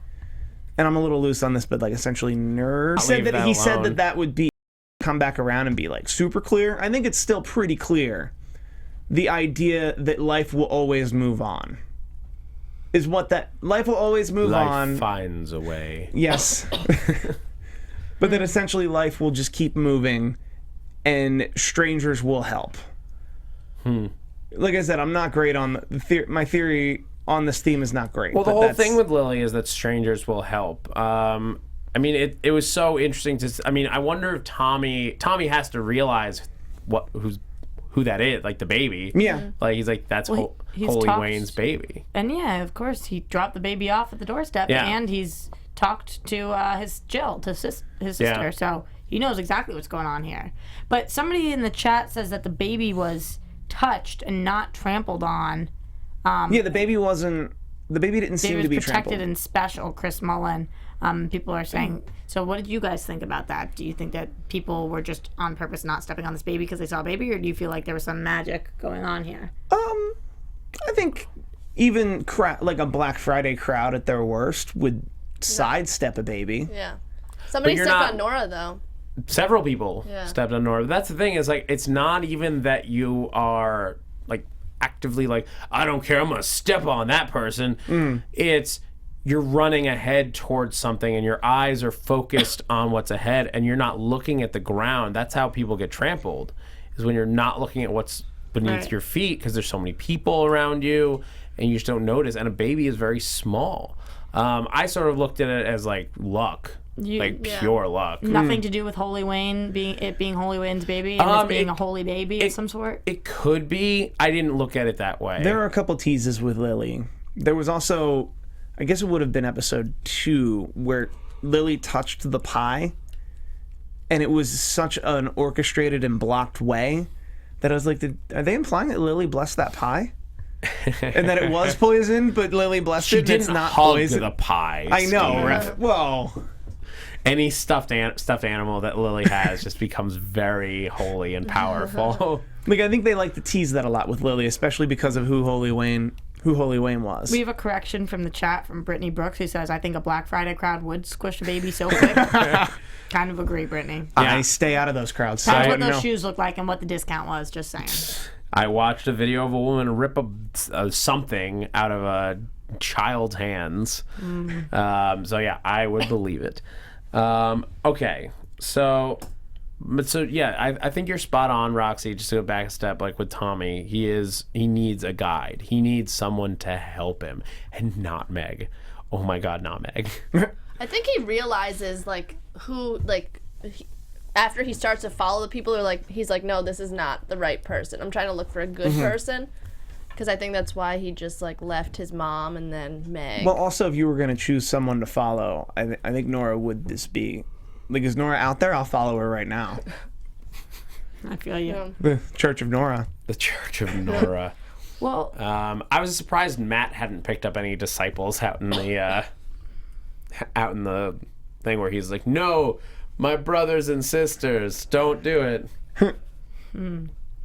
and I'm a little loose on this, but like essentially Nerd said that he said that would be come back around and be like super clear. I think it's still pretty clear. The idea that life will always move on is what that life will always move on. Life finds a way. Yes. But that essentially life will just keep moving. And strangers will help. Like I said, I'm not great on my theory on this theme is not great. Well, the whole thing with Lily is that strangers will help. It was so interesting to. I wonder if Tommy has to realize who that is, like the baby. Yeah. Like he's like that's Holy Wayne's baby. And yeah, of course, he dropped the baby off at the doorstep, and he's talked to his sister. Yeah. So. He knows exactly what's going on here. But somebody in the chat says that the baby was touched and not trampled on. The baby didn't seem to be protected trampled. and special, Chris Mullen. People are saying. So what did you guys think about that? Do you think that people were just on purpose not stepping on this baby because they saw a baby, or do you feel like there was some magic going on here? I think even like a Black Friday crowd at their worst would sidestep a baby. Yeah. Somebody you're stepped not- on Nora though. Several people Yeah. stepped on Nora. That's the thing, is like, it's not even that you are like actively like, I don't care, I'm gonna step on that person. It's you're running ahead towards something and your eyes are focused on what's ahead and you're not looking at the ground. That's how people get trampled, is when you're not looking at what's beneath Right. your feet, because there's so many people around you and you just don't notice. And a baby is very small. I sort of looked at it as like luck. Pure luck. Nothing to do with Holy Wayne being Holy Wayne's baby and it being a holy baby of some sort. It could be. I didn't look at it that way. There are a couple teases with Lily. There was also, I guess it would have been episode 2, where Lily touched the pie, and it was such an orchestrated and blocked way that I was like, are they implying that Lily blessed that pie? And that it was poison, but Lily blessed it, and it's not hug poison? the pie. I know, Steve. right? Whoa. Any stuffed animal that Lily has just becomes very holy and powerful. Like, I think they like to tease that a lot with Lily, especially because of who Holy Wayne was. We have a correction from the chat from Brittany Brooks, who says, I think a Black Friday crowd would squish a baby so quick. Kind of agree, Brittany. I stay out of those crowds. So That's I what wouldn't those know. shoes look like and what the discount was, just saying. I watched a video of a woman rip something out of a child's hands. So yeah, I would believe it. Okay, so yeah, I think you're spot on, Roxy. Just to go back a step, like with Tommy, he needs a guide. He needs someone to help him, and not Meg. Oh my God, not Meg. I think he realizes after he starts to follow the people who are like, he's like, no, this is not the right person. I'm trying to look for a good person. Because I think that's why he just like left his mom and then Meg. Well, also, if you were going to choose someone to follow, I think Nora would be. Like, is Nora out there? I'll follow her right now. I feel you. The Church of Nora. The Church of Nora. Well, I was surprised Matt hadn't picked up any disciples out in the thing where he's like, no, my brothers and sisters, don't do it.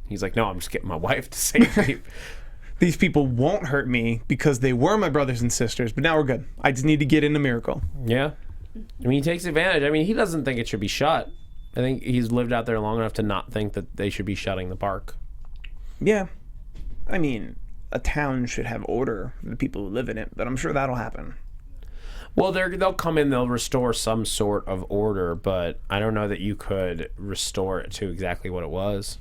He's like, no, I'm just getting my wife to save me. These people won't hurt me because they were my brothers and sisters, but now we're good. I just need to get in a miracle. Yeah. I mean, he takes advantage. I mean, he doesn't think it should be shut. I think he's lived out there long enough to not think that they should be shutting the park. Yeah. I mean, a town should have order for the people who live in it, but I'm sure that'll happen. Well, they'll come in, they'll restore some sort of order, but I don't know that you could restore it to exactly what it was.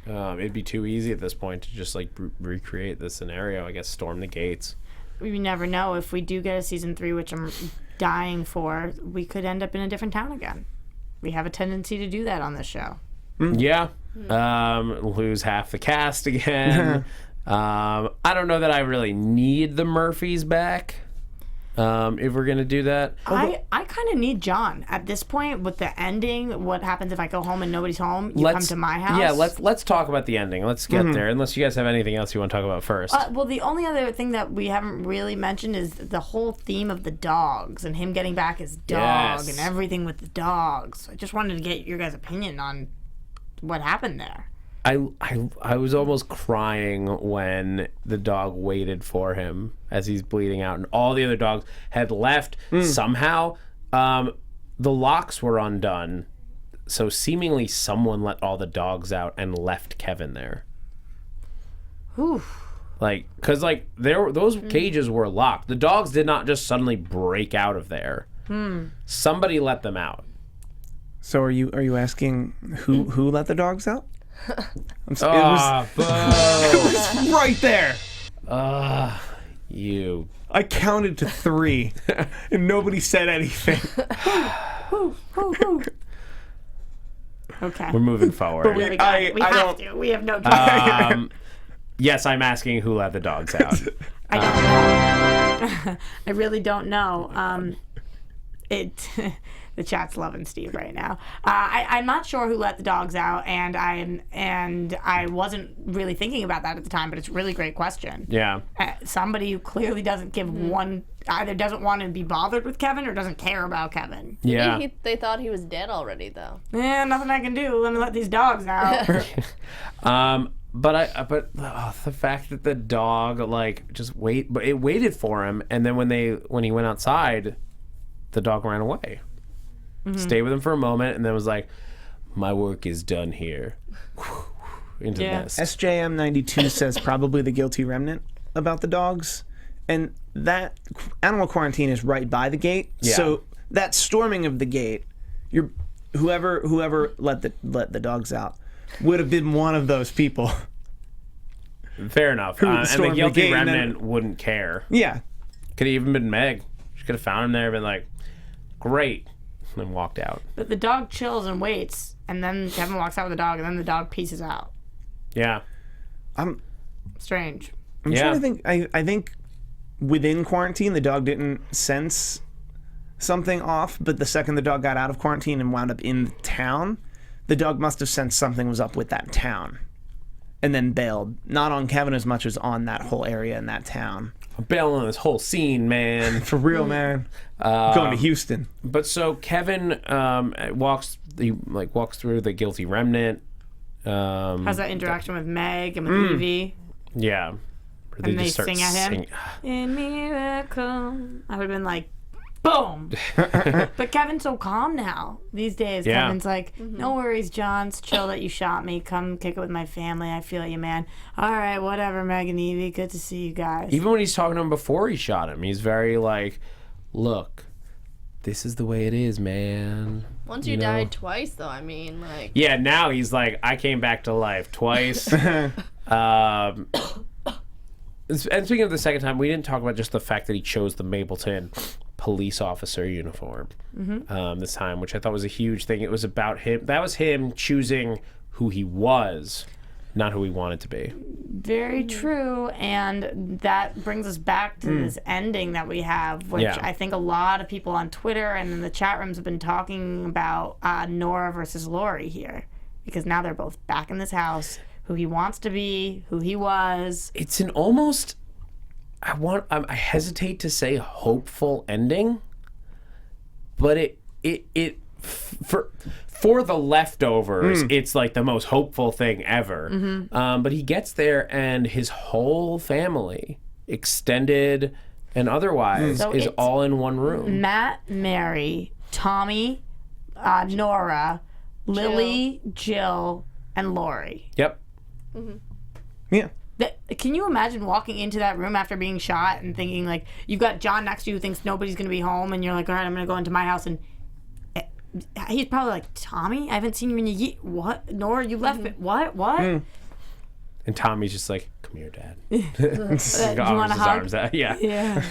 It'd be too easy at this point to just like recreate the scenario. I guess storm the gates. we never know. If we do get a season 3, which I'm dying for, we could end up in a different town again. We have a tendency to do that on this show. Yeah. Lose half the cast again. I don't know that I really need the Murphys back. If we're gonna do that, I kind of need John at this point with the ending. What happens if I go home and nobody's home? You come to my house. Yeah, let's talk about the ending. Let's get there. Unless you guys have anything else you want to talk about first. Well, the only other thing that we haven't really mentioned is the whole theme of the dogs and him getting back his dog Yes. and everything with the dogs. I just wanted to get your guys' opinion on what happened there. I was almost crying when the dog waited for him as he's bleeding out, and all the other dogs had left somehow. The locks were undone, so seemingly someone let all the dogs out and left Kevin there. Whew. Because those cages were locked. The dogs did not just suddenly break out of there. Somebody let them out. So are you asking who let the dogs out? It Boo! was right there. You. I counted to 3, and nobody said anything. Okay. We're moving forward. We I have don't- to. We have no choice. Yes, I'm asking who let the dogs out. I don't know. I really don't know. The chat's loving Steve right now. I'm not sure who let the dogs out, and I wasn't really thinking about that at the time, but it's a really great question. Yeah. Somebody who clearly doesn't give either doesn't want to be bothered with Kevin or doesn't care about Kevin. Yeah. Maybe they thought he was dead already, though. Nothing I can do. Let me let these dogs out. But the fact that the dog it waited for him, and then when he went outside, the dog ran away. Stayed with him for a moment, and then was like, "My work is done here." Into the nest. SJM 92 says probably the guilty remnant about the dogs, and that animal quarantine is right by the gate. Yeah. So that storming of the gate, whoever let the dogs out would have been one of those people. Fair enough. And the stormed the guilty gate and remnant wouldn't care. Yeah. Could have even been Meg. She could have found him there and been like, "Great," and then walked out. But the dog chills and waits, and then Kevin walks out with the dog, and then the dog pieces out. Yeah. Strange. I'm trying to think. I think within quarantine, the dog didn't sense something off, but the second the dog got out of quarantine and wound up in town, the dog must have sensed something was up with that town and then bailed. Not on Kevin as much as on that whole area in that town. I'm bailing on this whole scene, man. For real, man. Going to Houston. But so Kevin walks through the guilty remnant. Has that interaction with Meg and with Evie. Yeah. And they sing at him. In miracle. I would have been like, boom. But Kevin's so calm now these days. Yeah. Kevin's like, no worries, John. It's chill that you shot me. Come kick it with my family. I feel you, man. All right, whatever, Meg and Evie. Good to see you guys. Even when he's talking to him before he shot him, he's very like, "Look, this is the way it is, man." Once you died twice, though, I mean, like... Yeah, now he's like, "I came back to life twice." And speaking of the second time, we didn't talk about just the fact that he chose the Mapleton police officer uniform this time, which I thought was a huge thing. It was about him. That was him choosing who he was, not who he wanted to be. Very true, and that brings us back to this ending that we have, which I think a lot of people on Twitter and in the chat rooms have been talking about Nora versus Lori here, because now they're both back in this house. Who he wants to be, who he was. It's an almost, I hesitate to say hopeful ending, but for the leftovers, it's like the most hopeful thing ever. But he gets there and his whole family, extended and otherwise, So is it's all in one room. Matt, Mary, Tommy, Nora, Lily, Jill, and Lori. Yep. Yeah. Can you imagine walking into that room after being shot and thinking, like, you've got John next to you who thinks nobody's going to be home, and you're like, all right, I'm going to go into my house, and he's probably like, Tommy, I haven't seen you in a year. What? Nora, you left me. What? And Tommy's just like, "Come here, Dad." Do you want a hug? Arms out. Yeah.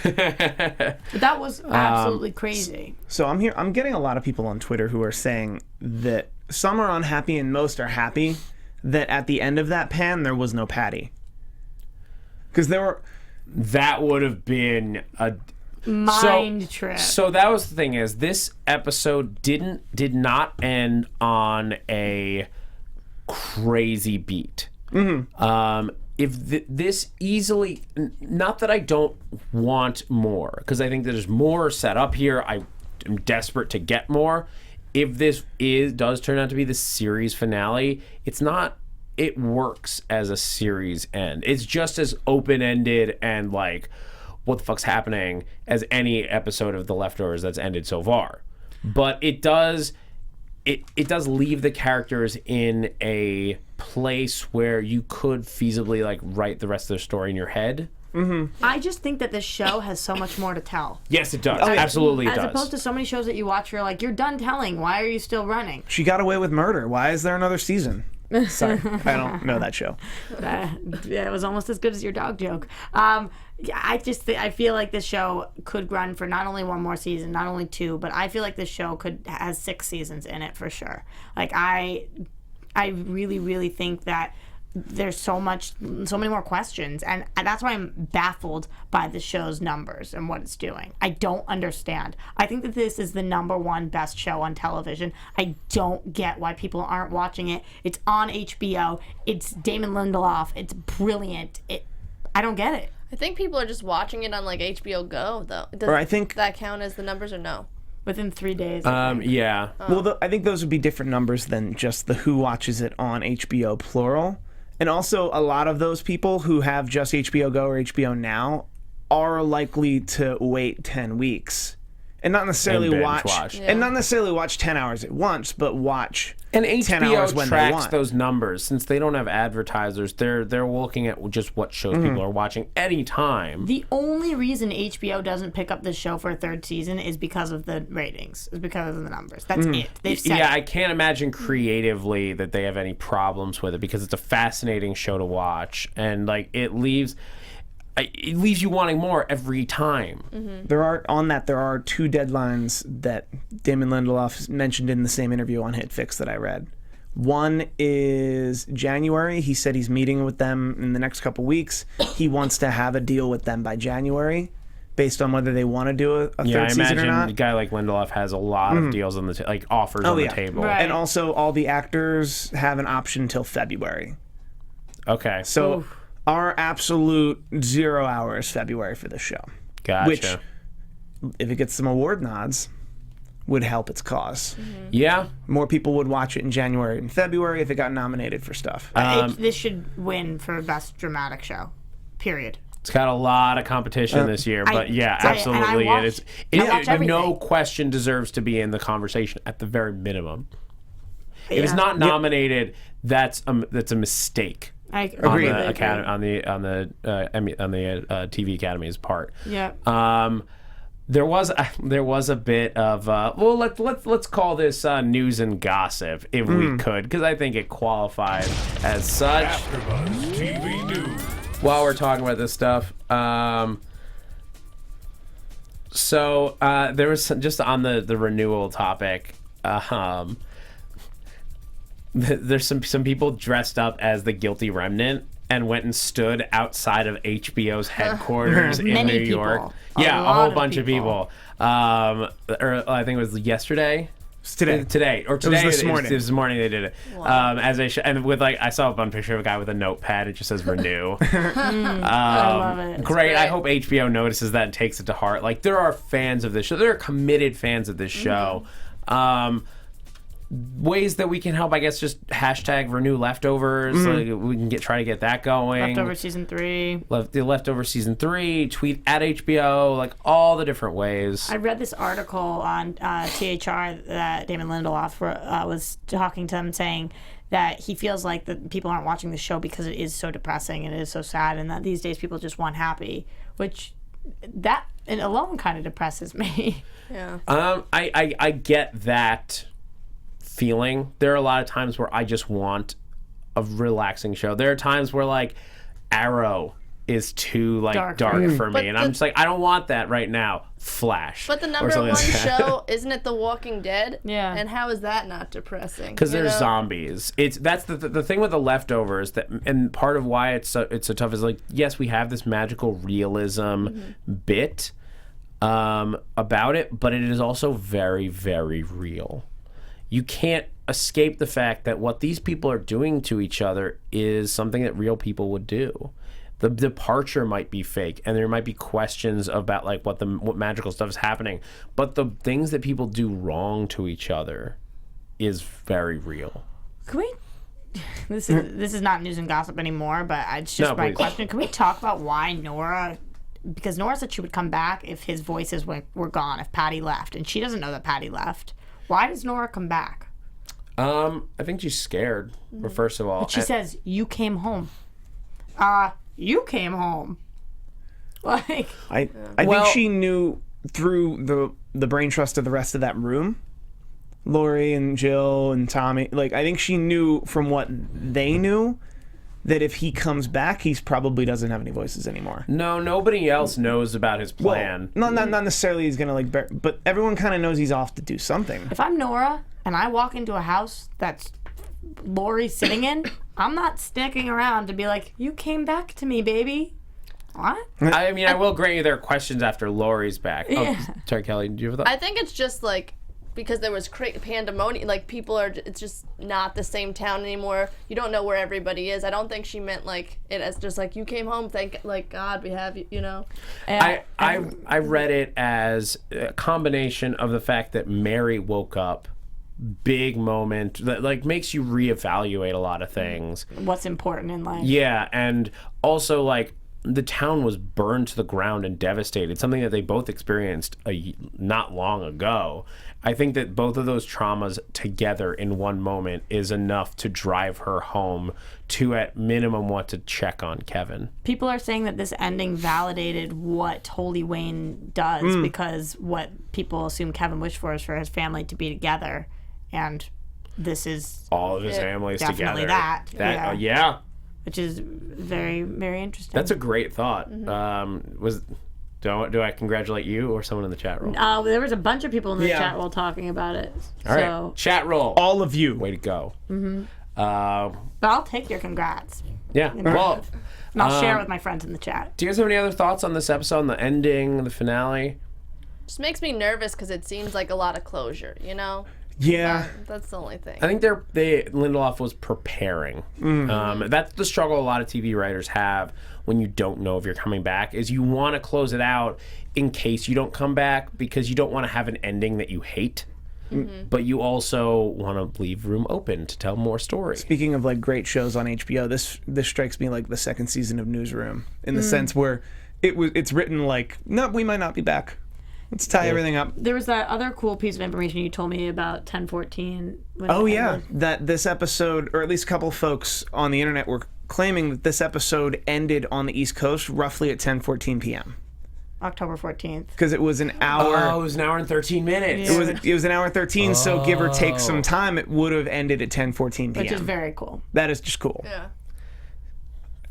But that was absolutely crazy. So I'm getting a lot of people on Twitter who are saying that some are unhappy and most are happy that at the end of that pan there was no Patty. Because That would have been a Mind trip. So that was the thing, is this episode did not end on a crazy beat. If this easily, not that I don't want more, because I think there's more set up here. I am desperate to get more. If this does turn out to be the series finale, it's not. It works as a series end. It's just as open-ended and like, what the fuck's happening as any episode of The Leftovers that's ended so far. But it does leave the characters in a place where you could feasibly like write the rest of their story in your head. I just think that this show has so much more to tell. Yes, it does. Absolutely, it does. As opposed to so many shows that you watch, you're like, you're done telling. Why are you still running? She got away with murder. Why is there another season? Sorry, I don't know that show. Yeah, it was almost as good as your dog joke. I feel like this show could run for not only one more season, not only two, but I feel like this show has 6 seasons in it for sure. Like I really, really think that there's so many more questions, and that's why I'm baffled by the show's numbers and what it's doing. I don't understand. I think that this is the #1 best show on television. I don't get why people aren't watching it. It's on HBO. It's Damon Lindelof. It's brilliant. I don't get it. I think people are just watching it on like HBO Go though. Does Or I think that count as the numbers or no? Within 3 days. Yeah. Well, I think those would be different numbers than just the who watches it on HBO plural. And also, a lot of those people who have just HBO Go or HBO Now are likely to wait 10 weeks and not necessarily And binge watch watch. and not necessarily watch 10 hours at once, but watch And 10 hours HBO when they tracks want. those numbers since they don't have advertisers. They're looking at just what shows people are watching anytime. The only reason HBO doesn't pick up this show for a 3rd season is because of the ratings. Is because of the numbers. That's it. They've said Yeah, it. I can't imagine creatively that they have any problems with it because it's a fascinating show to watch, and like it leaves you wanting more every time. There are 2 deadlines that Damon Lindelof mentioned in the same interview on HitFix that I read. One is January. He said he's meeting with them in the next couple weeks. He wants to have a deal with them by January, based on whether they want to do a I third season or imagine not. a guy like Lindelof has a lot of deals on the like offers on the table. Right. And also, all the actors have an option until February. Okay, So our absolute 0 hours February for this show, gotcha. which, if it gets some award nods, would help its cause. Yeah, More people would watch it in January and February if it got nominated for stuff. This should win for best dramatic show. Period. it's got a lot of competition this year, but yeah, absolutely, watch- it is. I watch No everything. question deserves to be in the conversation at the very minimum. If it's Yeah. not nominated, that's a mistake. I On completely the agree. on the TV Academy's part. Yeah. There was a bit of well, let's call this news and gossip if we could, because I think it qualifies as such. AfterBuzz TV News. While we're talking about this stuff, so there was just on the renewal topic. There's some people dressed up as the guilty remnant and went and stood outside of HBO's headquarters in Many New York. people. Yeah, a lot whole of bunch of people. Or I think it was yesterday. It's today. Today or today. this morning. This morning they did it. As they and with I saw one picture of a guy with a notepad. It just says renew. I love it. Great. I great. hope HBO notices that and takes it to heart. Like, there are fans of this show. There are committed fans of this show. Ways that we can help, I guess, just hashtag renew leftovers. Like, we can try to get that going. Leftover season 3. The leftover season 3. Tweet at HBO. Like, all the different ways. I read this article on THR that Damon Lindelof was talking to him, saying that he feels like that people aren't watching the show because it is so depressing and it is so sad, and that these days people just want happy, which that alone kind of depresses me. Yeah. I get that feeling. There are a lot of times where I just want a relaxing show. There are times where like Arrow is too like dark for me, But and I'm just like, I don't want that right now. Flash. But the or number something one like that. show, isn't it The Walking Dead? Yeah. And how is that not depressing? Because You there's know? zombies. That's the thing with The Leftovers, that, and part of why it's so tough is, like, yes, we have this magical realism bit about it, but it is also very, very real. You can't escape the fact that what these people are doing to each other is something that real people would do. The departure might be fake, and there might be questions about like what magical stuff is happening, but the things that people do wrong to each other is very real. Can we? This is not news and gossip anymore, but it's just No, my please. question. Can we talk about why Nora? Because Nora said she would come back if his voices were gone, if Patty left, and she doesn't know that Patty left. Why does Nora come back? I think she's scared. First of all, But she says, "You came home." You came home. Like, I Well- think she knew through the brain trust of the rest of that room, Lori and Jill and Tommy. Like, I think she knew from what they knew that if he comes back, he's probably doesn't have any voices anymore. no, nobody else knows about his plan. Well, not necessarily he's gonna like, but everyone kind of knows he's off to do something. if I'm Nora and I walk into a house that's Lori sitting in, I'm not sticking around to be like, you came back to me, baby. What? I mean, I will grant you there are questions after Lori's back. Yeah. Oh, sorry, Kelly, did you have a thought? I think it's just like because there was pandemonium. Like people are, it's just not the same town anymore. You don't know where everybody is. I don't think she meant like it as just like you came home. Thank like God we have you. You know. I read it as a combination of the fact that Mary woke up, big moment that like makes you reevaluate a lot of things. What's important in life. Yeah, and also like the town was burned to the ground and devastated, something that they both experienced not long ago. I think that both of those traumas together in one moment is enough to drive her home to, at minimum, want to check on Kevin. People are saying that this ending validated what Holy Wayne does because what people assume Kevin wished for is for his family to be together, and this is all of his families definitely together. That yeah. Which is very, very interesting. That's a great thought. Do I congratulate you or someone in the chat room? There was a bunch of people in the chat roll talking about it. All right, chat roll. All of you. Way to go. But I'll take your congrats. Yeah. Well, and I'll share with my friends in the chat. do you guys have any other thoughts on this episode, on the ending, the finale? Just makes me nervous because it seems like a lot of closure. You know. Yeah. That's the only thing. I think Lindelof was preparing. That's the struggle a lot of TV writers have when you don't know if you're coming back, is you want to close it out in case you don't come back because you don't want to have an ending that you hate. But you also want to leave room open to tell more stories. Speaking of like great shows on HBO, this strikes me like the second season of Newsroom in the sense where it's written like, no, we might not be back. Let's tie everything up. There was that other cool piece of information you told me about 1014. Oh, yeah. That this episode, or at least a couple folks on the internet were claiming that this episode ended on the East Coast roughly at 10:14 p.m. October 14th. Because it was an hour. Oh, it was an hour and 13 minutes. It was an hour and 13, so give or take some time, it would have ended at 10:14 p.m. Which is very cool. That is just cool. Yeah.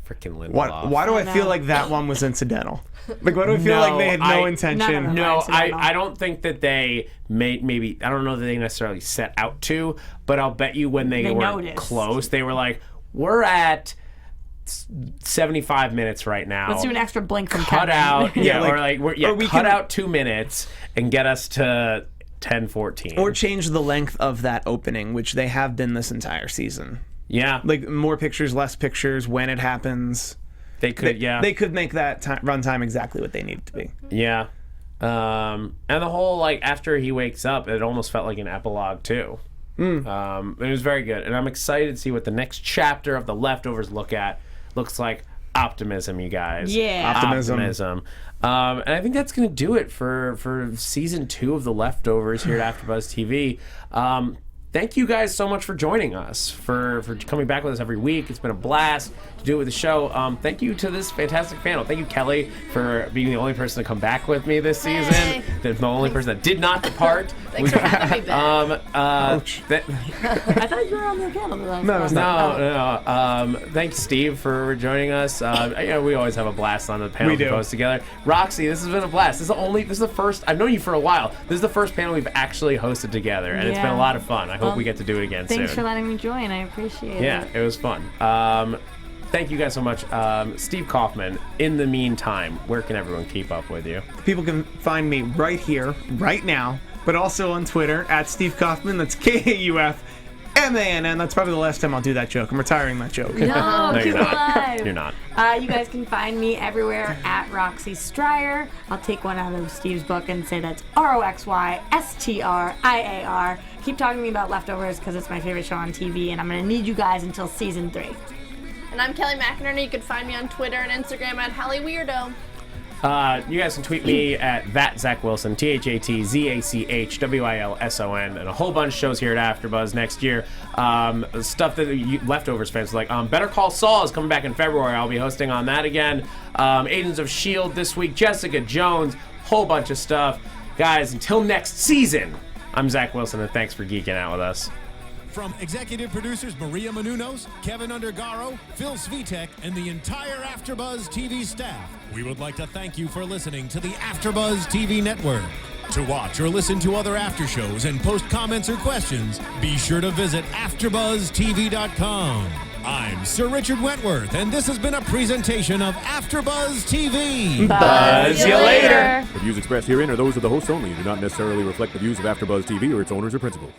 Freaking Lindelof. Why do I feel like that one was incidental? Like, why do I feel like they had no intention? No, I don't think that they maybe I don't know that they necessarily set out to, but I'll bet you when they were noticed. close, they were like, we're at 75 minutes right now. Let's do an extra blink from cut Kevin. out, Yeah, like, or like cut out 2 minutes and get us to 10:14. Or change the length of that opening, which they have been this entire season. Yeah, Like more pictures, less pictures, when it happens. they could. They could make that runtime exactly what they need it to be. Yeah. And the whole, like, after he wakes up, it almost felt like an epilogue, too. It was very good. And I'm excited to see what the next chapter of The Leftovers looks like. Optimism, you guys. Yeah. Optimism. And I think that's going to do it for season 2 of The Leftovers here at AfterBuzz TV. Thank you guys so much for joining us, for coming back with us every week. It's been a blast to do it with the show. Thank you to this fantastic panel. Thank you, Kelly, for being the only person to come back with me this season. The only person that did not depart. Thanks for having me back. I thought you were on the panel. No. Thanks, Steve, for joining us. We always have a blast on the panel we post together. Roxy, this has been a blast. This is the first. I've known you for a while. This is the first panel we've actually hosted together, and it's been a lot of fun. I hope we get to do it again soon. Thanks for letting me join. I appreciate it. Yeah, it was fun. Thank you guys so much. Steve Kaufmann, in the meantime, where can everyone keep up with you? People can find me right here, right now, but also on Twitter at Steve Kaufmann. That's KAUFMANN. That's probably the last time I'll do that joke. I'm retiring that joke. No, you're keep not. alive. You're not. You guys can find me everywhere at Roxy Striar. I'll take one out of Steve's book and say that's ROXYSTRIAR. Keep talking to me about Leftovers because it's my favorite show on TV, and I'm going to need you guys until season 3. And I'm Kelly McInerney. You can find me on Twitter and Instagram at HalleyWeirdo. You guys can tweet me at Zach Wilson, ThatzachWilson, and a whole bunch of shows here at AfterBuzz next year. Stuff that Leftovers fans like. Better Call Saul is coming back in February. I'll be hosting on that again. Agents of S.H.I.E.L.D. this week. Jessica Jones, whole bunch of stuff. Guys, until next season, I'm Zach Wilson, and thanks for geeking out with us. From executive producers Maria Menounos, Kevin Undergaro, Phil Svitek, and the entire AfterBuzz TV staff, we would like to thank you for listening to the AfterBuzz TV network. To watch or listen to other after shows and post comments or questions, be sure to visit AfterBuzzTV.com. I'm Sir Richard Wentworth, and this has been a presentation of AfterBuzz TV. Buzz you later. The views expressed herein are those of the hosts only and do not necessarily reflect the views of AfterBuzz TV or its owners or principals.